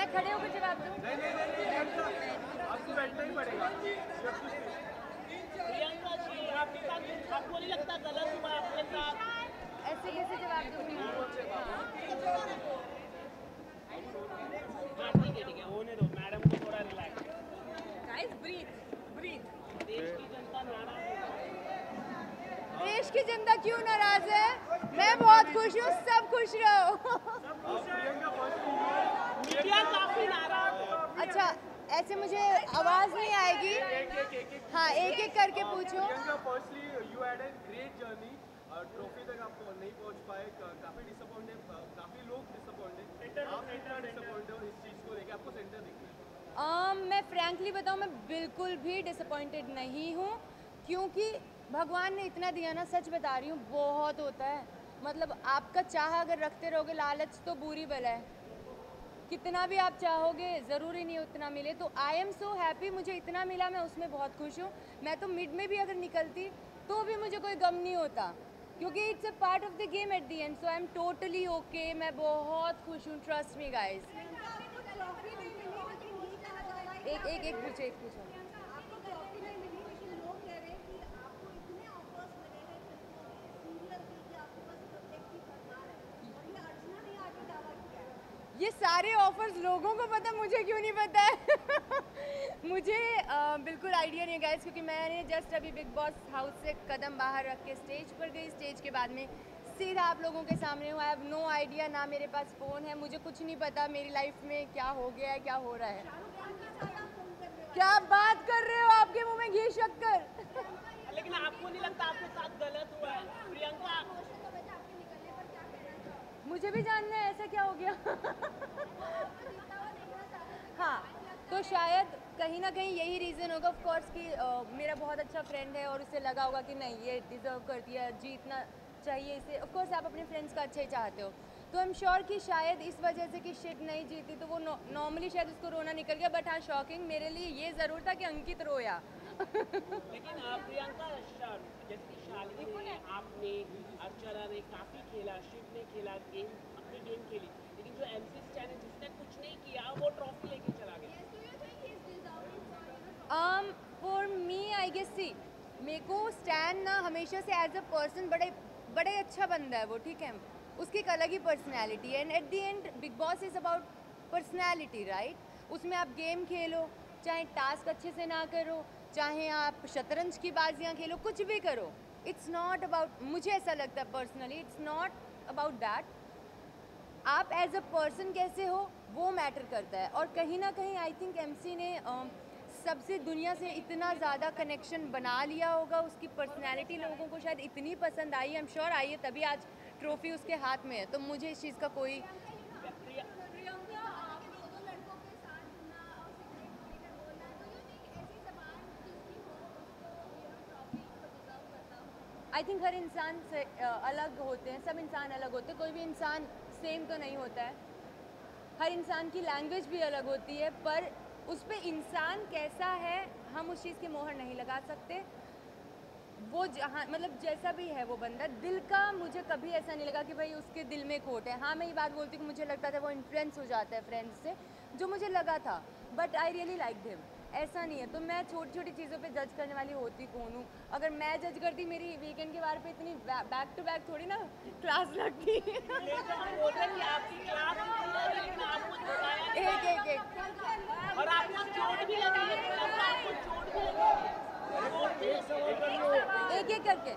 मैं खड़े होकर जवाब दूं? आपको बैठना ही पड़ेगा। प्रियंका जी, आपके साथ आपको नहीं लगता गलत हुआ आपके साथ? ऐसे कैसे जवाब दूंगी? हाँ ठीक है, होने दो मैडम को थोड़ा रिलैक्स। Guys breathe breathe. देश की जनता नाराज है। देश की जनता क्यों नाराज है? मैं बहुत खुश हूँ, सब खुश रहो। मीडिया काफी नाराज है। अच्छा, ऐसे मुझे आवाज नहीं आएगी। हाँ, एक एक करके पूछो। Firstly you had a great journey, trophy तक आप नहीं पहुंच पाए, काफी डिसअपॉइंटेड, काफी लोग डिसअपॉइंटेड, आप कितना डिसअपॉइंटेड हो इस चीज को लेके? आपको सेंटर दिख रहा है? मैं फ्रैंकली बताऊँ, मैं बिल्कुल भी डिसअपॉइंटेड नहीं हूँ, क्योंकि भगवान ने इतना दिया ना, सच बता रही हूँ, बहुत होता है। मतलब आपका चाह अगर रखते रहोगे, लालच तो बुरी बला है। कितना भी आप चाहोगे, ज़रूरी नहीं उतना मिले। तो आई एम सो हैप्पी, मुझे इतना मिला, मैं उसमें बहुत खुश हूँ। मैं तो मिड में भी अगर निकलती तो भी मुझे कोई गम नहीं होता, क्योंकि it's a part of the game at the and. So I am totally okay, मैं बहुत खुश हूँ, ट्रस्ट मी गाइस। एक एक एक पूछो, एक पूछो। ये सारे ऑफर्स लोगों को पता, मुझे क्यों नहीं पता है? मुझे बिल्कुल आइडिया नहीं है गाइस, क्योंकि मैंने जस्ट अभी बिग बॉस हाउस से कदम बाहर रख के स्टेज पर गई। स्टेज के बाद में सीधा आप लोगों के सामने हूँ। आई हैव नो आइडिया, ना मेरे पास फ़ोन है, मुझे कुछ नहीं पता मेरी लाइफ में क्या हो गया है, क्या हो रहा है। क्या बात कर रहे हो? आपके मुंह में घी शक्कर। लेकिन आपको नहीं लगता आपके साथ गलत हुआ है? प्रियंका, मुझे भी जानना है ऐसा क्या हो गया। हाँ, तो शायद कहीं ना कहीं यही रीज़न होगा ऑफ कोर्स कि मेरा बहुत अच्छा फ्रेंड है और उसे लगा होगा कि नहीं, ये डिज़र्व करती है, जीतना चाहिए इसे। ऑफ कोर्स आप अपने फ्रेंड्स का अच्छा ही चाहते हो, तो आई एम श्योर कि शायद इस वजह से कि शिट नहीं जीती तो वो नॉर्मली शायद उसको रोना निकल गया। बट हाँ, शॉकिंग मेरे लिए ये ज़रूर था कि अंकित रोया। लेकिन प्रियंका, जैसे कि शालिनी ने, आपने, अर्चना ने काफी खेला, शिव ने खेला, गेम अपनी गेम खेली, लेकिन जो एमसी स्टैन है जिसने कुछ नहीं किया वो ट्रॉफी लेके चला गया। फॉर मी आई गेस, सी मेरे को स्टैन ना हमेशा से एज अ पर्सन बड़े बड़े अच्छा बंदा है वो, ठीक है। उसकी एक अलग ही पर्सनैलिटी है, and eight the and big boss is about personality, right. उसमें आप गेम खेलो, चाहे टास्क अच्छे से ना करो, चाहे आप शतरंज की बाजियाँ खेलो, कुछ भी करो, इट्स नॉट अबाउट, मुझे ऐसा लगता है personally, it's not about that. आप एज अ पर्सन कैसे हो वो मैटर करता है। और कहीं ना कहीं आई थिंक एमसी ने सबसे दुनिया से इतना ज़्यादा कनेक्शन बना लिया होगा, उसकी पर्सनैलिटी लोगों को शायद इतनी पसंद आई, आई एम श्योर आई है, तभी आज ट्रॉफी उसके हाथ में है। तो मुझे इस चीज़ का कोई आई थिंक हर इंसान से अलग होते हैं, सब इंसान अलग होते हैं, कोई भी इंसान सेम तो नहीं होता है। हर इंसान की लैंग्वेज भी अलग होती है, पर उस पर इंसान कैसा है हम उस चीज़ की मोहर नहीं लगा सकते। वो जहाँ मतलब जैसा भी है वो बंदा, दिल का मुझे कभी ऐसा नहीं लगा कि भाई उसके दिल में खोट है। हाँ, मैं ये बात बोलती हूँ कि मुझे लगता था वो इन्फ्लुएंस हो जाता है फ्रेंड्स से, जो मुझे लगा था, but I really like him. ऐसा नहीं है, तो मैं छोटी छोटी चीज़ों पे जज करने वाली होती कौन हूँ? अगर मैं जज करती, मेरी वीकेंड के बार पे इतनी बैक टू बैक थोड़ी ना क्लास लगती। लेकिन हम बोल रहे हैं कि आपकी क्लास लेकिन आपको छुड़ाया नहीं एक एक एक और आपको चोट भी लगी है। आपको चोट भी लगी है। एक एक करके।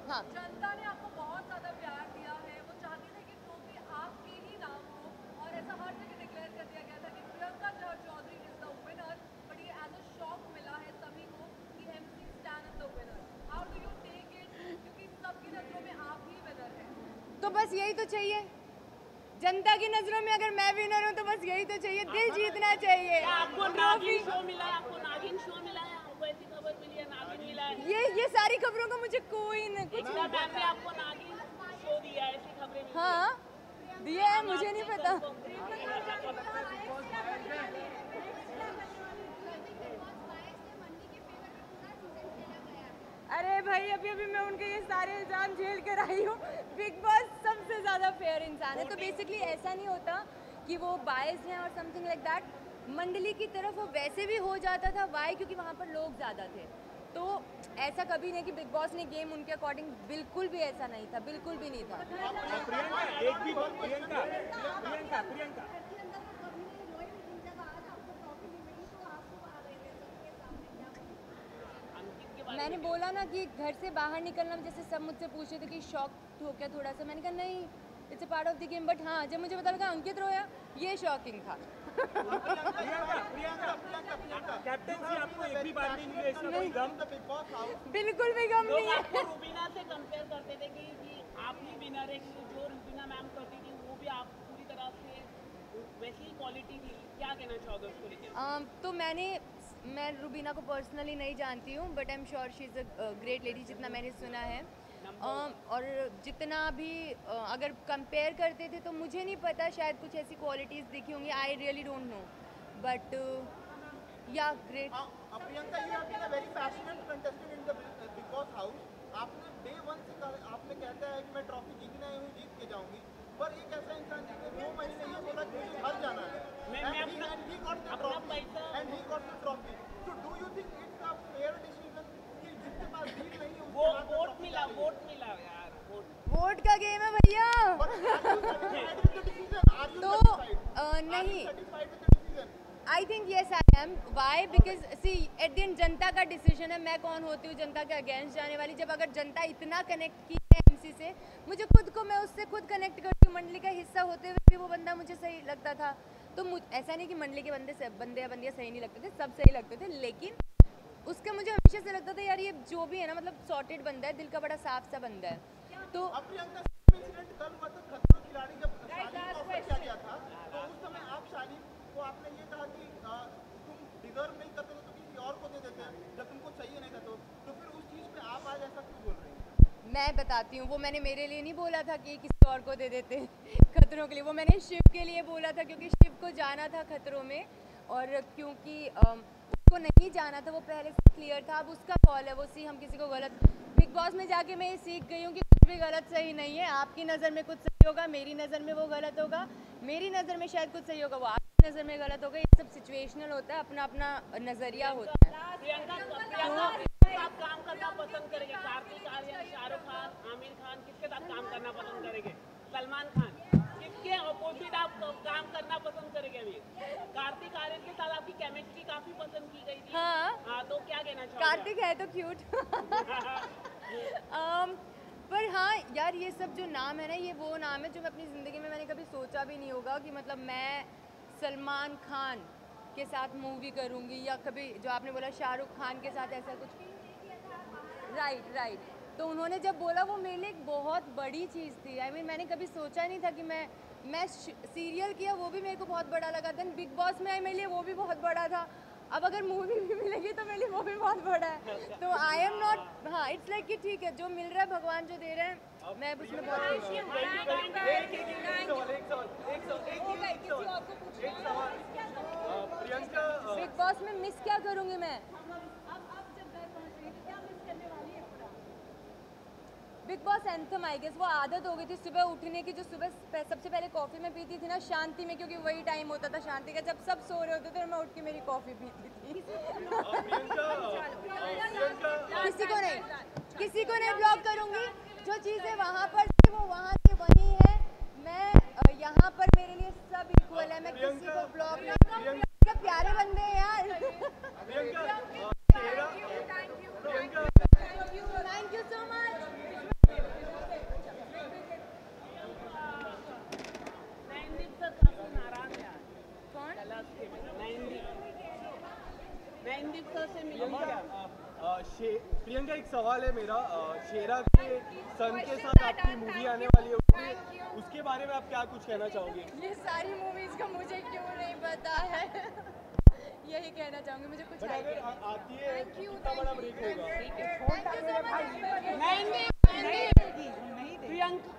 हाँ, जनता ने आपको बहुत ज़्यादा प्यार दिया है, वो चाहती थी कि ट्रॉफी आपके ही नाम हो, और ऐसा हर जगह डिक्लेयर कर दिया गया था कि Priyanka Chaudhary is the winner. But ये एज अ शॉक मिला है सभी को कि MC Stan is the winner. How do you take it, क्योंकि सबकी नजरों में आप ही विनर हैं। तो बस यही तो चाहिए जनता की नजरों में, अगर मैं विनर हूँ तो बस यही तो चाहिए, दिल जीतना चाहिए। आपको नागिन शो मिला है, आपको नागिन शो मिला है, आपको ऐसी खबर मिली है नागिन मिला है। ये सारी खबरों का मुझे कोई न कुछ एकता मैम ने आपको नागिन शो दिया है, ऐसी खबरें मिली हैं। हाँ दिया है, मुझे नहीं पता। अरे भाई, अभी अभी मैं उनके ये सारे इल्जाम झेल कर आई हूँ। बिग बॉस सबसे ज़्यादा फेयर इंसान है, तो बेसिकली ऐसा नहीं होता कि वो बायस हैं और समथिंग लाइक दैट, मंडली की तरफ वो वैसे भी हो जाता था। वाई? क्योंकि वहाँ पर लोग ज़्यादा थे। तो ऐसा कभी नहीं कि बिग बॉस ने गेम उनके अकॉर्डिंग, बिल्कुल भी ऐसा नहीं था, बिल्कुल भी नहीं था। प्रियंका मैंने बोला ना कि घर से बाहर निकलना, जैसे सब मुझसे पूछ रहे थे कि शॉक हो क्या थोड़ा सा, मैंने कहा नहीं, it's a part of the game. But हाँ, जब मुझे पता लगा अंकित रोया, ये शॉकिंग था। कैप्टनसी आपको एक भी बार नहीं मिली, इसका कोई गम? बिल्कुल भी गम लोग नहीं है। आपको रुबीना से कंपेयर करते थे कि आप ही विनर है, कि जो रुबीना मैम करती थी वो भी आप पूरी तरह से वैसी क्वालिटी थी। क्या कहना चाहोगे उसको लेकर? तो मैं रुबीना को पर्सनली नहीं जानती हूँ, but I am sure she is a great lady, जितना मैंने सुना है। और जितना भी अगर कंपेयर करते थे तो मुझे नहीं पता, शायद कुछ ऐसी क्वालिटीज़ दिखी होंगी, I really don't know, but yeah great. Priyanka, you have been a very passionate contestant in the Bigg Boss house. आपने डे 1 से आपने कहता है कि मैं ट्रॉफी जीतने आई हूँ, जीत के जाऊंगी, पर एक ऐसा इंसान जिसने 2 महीने ये बोला कि मुझे घर जाना है, and he got the trophy. So do you think it's a fair decision कि जिसके पास डील नहीं है वो वोट मिला यार, वोट का गेम है भैया। तो नहीं, I think yes I am. Why? Because see at the end जनता का डिसीजन है, मैं कौन होती हूँ जनता के अगेंस्ट जाने वाली। जब अगर जनता इतना कनेक्ट की है एमसी से, मुझे खुद को, मैं उससे खुद कनेक्ट करती हूँ। मंडली का हिस्सा होते हुए भी वो बंदा मुझे सही लगता था, तो ऐसा नहीं कि मंडली के बंदियाँ सही नहीं लगते थे, सब सही लगते थे, लेकिन उसका मुझे हमेशा से लगता था यार ये जो भी है ना, मतलब सॉर्टेड बंदा है, दिल का बड़ा साफ सा बंदा है। तो प्रियंका, इंसिडेंट कल हुआ था खतरों खिलाड़ी, जब शालीन को ऑफर किया गया था, तो उस समय आप शालीन को आपने ये कहा कि तुम डिजर्व नहीं करते तो किसी और को दे देते हैं, जब तुमको चाहिए नहीं था तो फिर उस चीज़ पे आप आज ऐसा क्यों बोल रहे हैं? मैं बताती हूँ, वो मैंने मेरे लिए नहीं बोला था कि किसी और को दे देते खतरों के लिए, वो मैंने शिव के लिए बोला था, क्योंकि शिव को जाना था खतरों में, और क्योंकि उसको नहीं जाना था, वो पहले से क्लियर था। अब उसका कॉल है, वो हम किसी को गलत, बिग बॉस में जाके मैं ये सीख गई हूँ कि कुछ भी गलत सही नहीं है। आपकी नज़र में कुछ सही होगा, मेरी नज़र में वो गलत होगा, मेरी नज़र में शायद कुछ सही होगा, वो आपकी नज़र में गलत होगा। ये सब सिचुएशनल होता है, अपना अपना नज़रिया होता है। प्रियंका आप काम करना पसंद करेंगे? कार्तिक आर्यन, शाहरुख खान, आमिर खान, किसके साथ काम करना पसंद करेंगे? सलमान खान, किसके अपोजिट आप काम करना पसंद करेंगे? अभी कार्तिक आर्यन के साथ आपकी केमिस्ट्री काफी पसंद की गई थी। हाँ, तो क्या कहना चाहोगे? कार्तिक है तो क्यूट। पर हाँ यार, ये सब जो नाम है ना, ये वो नाम है जो मैं अपनी ज़िंदगी में मैंने कभी सोचा भी नहीं होगा कि मतलब मैं सलमान खान के साथ मूवी करूँगी, या कभी जो आपने बोला शाहरुख खान के साथ ऐसा कुछ। राइट। तो उन्होंने जब बोला, वो मेरे लिए एक बहुत बड़ी चीज़ थी। आई मीन मैंने कभी सोचा नहीं था कि मैं सीरियल किया, वो भी मेरे को बहुत बड़ा लगा। देन बिग बॉस में आई, मेरे लिए वो भी बहुत बड़ा था। अब अगर मूवी भी मिलेगी तो मेरे लिए वो भी बहुत बड़ा है। तो आई एम नॉट, हाँ, इट्स लाइक कि ठीक है, जो मिल रहा है भगवान जो दे रहे हैं, मैं उसमें बहुत खुश हूँ। प्रियंका, बिग बॉस में मिस क्या करूँगी मैं? Bigg Boss anthem, I guess वो आदत हो गई थी सुबह उठने की, जो सुबह सबसे पहले कॉफ़ी में पीती थी ना शांति में, क्योंकि वही टाइम होता था शांति का, जब सब सो रहे होते थे और मैं उठ के मेरी कॉफ़ी पीती थी। किसी को नहीं ब्लॉक करूँगी। जो चीज़ें वहाँ पर थी वो वहाँ की वही है। मैं यहाँ पर मेरे लिए सब इक्वल है, मैं किसी को ब्लॉक नहीं करूँगी। प्यारे बंदे हैं यार। Thank you so much. Priyanka, एक सवाल है मेरा, शेरा के सन के साथ आपकी मूवी आने वाली है, उसके बारे में आप क्या कुछ कहना चाहोगे? ये सारी मूवीज का मुझे क्यों नहीं पता है। यही कहना चाहूँगी, मुझे कुछ अगर आती है कितना बड़ा ब्रेक होगा? प्रियंका